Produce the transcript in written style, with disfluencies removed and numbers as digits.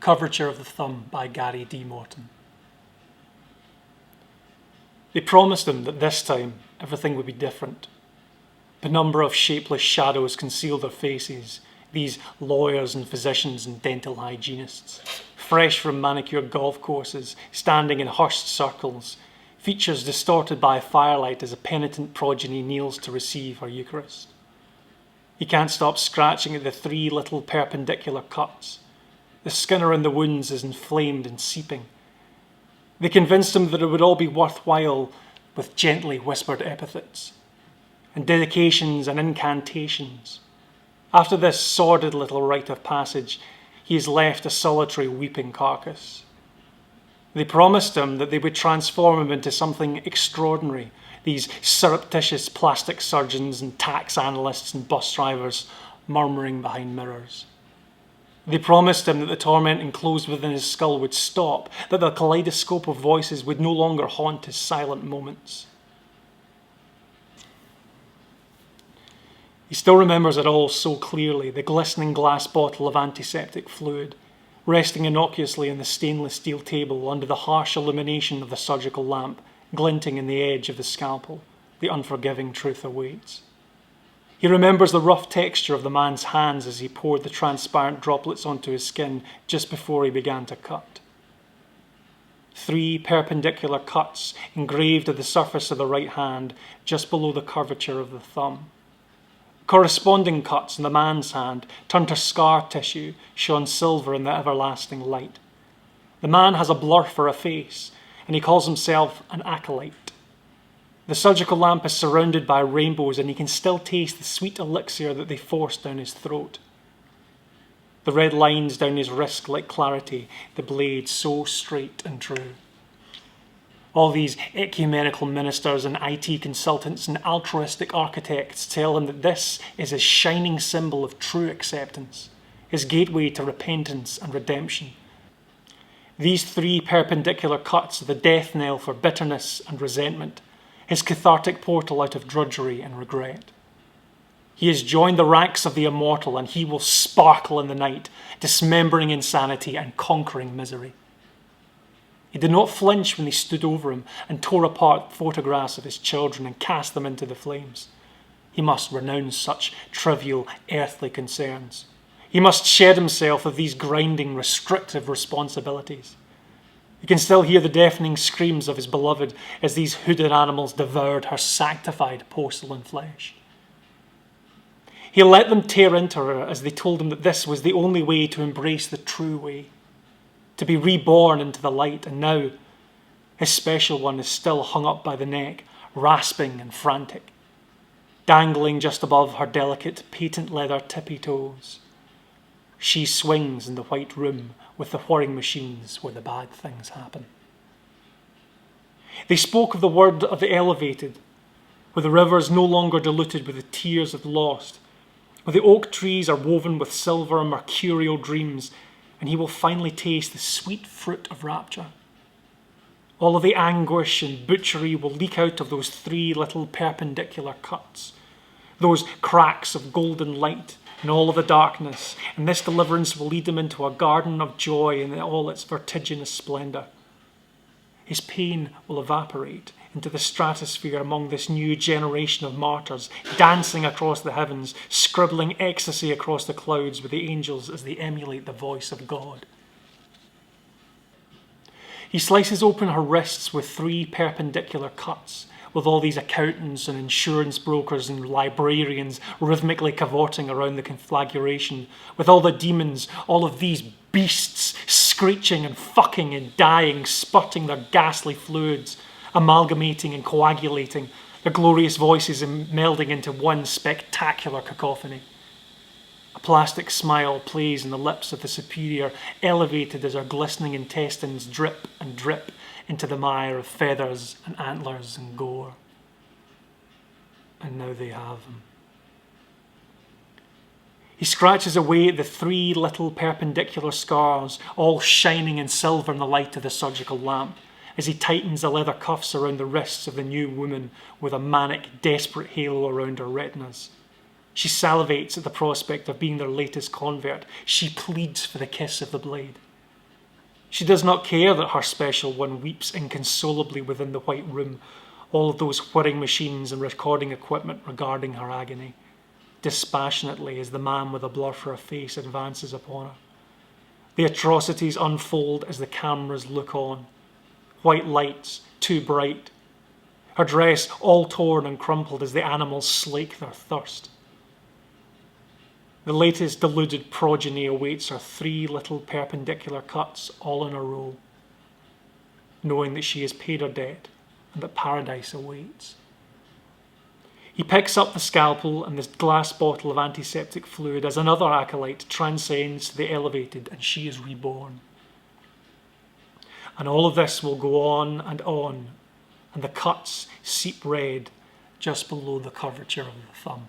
Curvature of the Thumb by Gary D. Morton. They promised him that this time everything would be different. Penumbra of shapeless shadows concealed their faces, these lawyers and physicians and dental hygienists, fresh from manicured golf courses, standing in hushed circles, features distorted by firelight as a penitent progeny kneels to receive her Eucharist. He can't stop scratching at the three little perpendicular cuts. The skin around the wounds is inflamed and seeping. They convinced him that it would all be worthwhile with gently whispered epithets and dedications and incantations. After this sordid little rite of passage, he is left a solitary weeping carcass. They promised him that they would transform him into something extraordinary, these surreptitious plastic surgeons and tax analysts and bus drivers murmuring behind mirrors. They promised him that the torment enclosed within his skull would stop, that the kaleidoscope of voices would no longer haunt his silent moments. He still remembers it all so clearly, the glistening glass bottle of antiseptic fluid, resting innocuously on the stainless steel table under the harsh illumination of the surgical lamp, glinting in the edge of the scalpel. The unforgiving truth awaits. He remembers the rough texture of the man's hands as he poured the transparent droplets onto his skin just before he began to cut. 3 perpendicular cuts engraved at the surface of the right hand, just below the curvature of the thumb. Corresponding cuts in the man's hand turned to scar tissue, shone silver in the everlasting light. The man has a blur for a face, and he calls himself an acolyte. The surgical lamp is surrounded by rainbows, and he can still taste the sweet elixir that they forced down his throat. The red lines down his wrist like clarity, the blade so straight and true. All these ecumenical ministers and IT consultants and altruistic architects tell him that this is his shining symbol of true acceptance, his gateway to repentance and redemption. These 3 perpendicular cuts are the death knell for bitterness and resentment, his cathartic portal out of drudgery and regret. He has joined the ranks of the immortal, and he will sparkle in the night, dismembering insanity and conquering misery. He did not flinch when they stood over him and tore apart photographs of his children and cast them into the flames. He must renounce such trivial earthly concerns. He must shed himself of these grinding, restrictive responsibilities. You can still hear the deafening screams of his beloved as these hooded animals devoured her sanctified porcelain flesh. He let them tear into her as they told him that this was the only way to embrace the true way, to be reborn into the light, and now his special one is still hung up by the neck, rasping and frantic, dangling just above her delicate patent leather tippy toes. She swings in the white room with the whirring machines where the bad things happen. They spoke of the word of the elevated, where the rivers no longer diluted with the tears of the lost, where the oak trees are woven with silver and mercurial dreams, and he will finally taste the sweet fruit of rapture. All of the anguish and butchery will leak out of those 3 little perpendicular cuts, those cracks of golden light in all of the darkness, and this deliverance will lead him into a garden of joy in all its vertiginous splendour. His pain will evaporate into the stratosphere among this new generation of martyrs, dancing across the heavens, scribbling ecstasy across the clouds with the angels as they emulate the voice of God. He slices open her wrists with 3 perpendicular cuts, with all these accountants and insurance brokers and librarians rhythmically cavorting around the conflagration, with all the demons, all of these beasts screeching and fucking and dying, spurting their ghastly fluids, amalgamating and coagulating, their glorious voices melding into one spectacular cacophony. A plastic smile plays on the lips of the superior, elevated as her glistening intestines drip and drip into the mire of feathers and antlers and gore. And now they have him. He scratches away at the 3 little perpendicular scars, all shining in silver in the light of the surgical lamp, as he tightens the leather cuffs around the wrists of the new woman with a manic, desperate halo around her retinas. She salivates at the prospect of being their latest convert. She pleads for the kiss of the blade. She does not care that her special one weeps inconsolably within the white room, all of those whirring machines and recording equipment regarding her agony, dispassionately as the man with a blur for a face advances upon her. The atrocities unfold as the cameras look on. White lights, too bright. Her dress all torn and crumpled as the animals slake their thirst. The latest deluded progeny awaits her 3 little perpendicular cuts all in a row, knowing that she has paid her debt and that paradise awaits. He picks up the scalpel and this glass bottle of antiseptic fluid as another acolyte transcends to the elevated and she is reborn. And all of this will go on, and the cuts seep red just below the curvature of the thumb.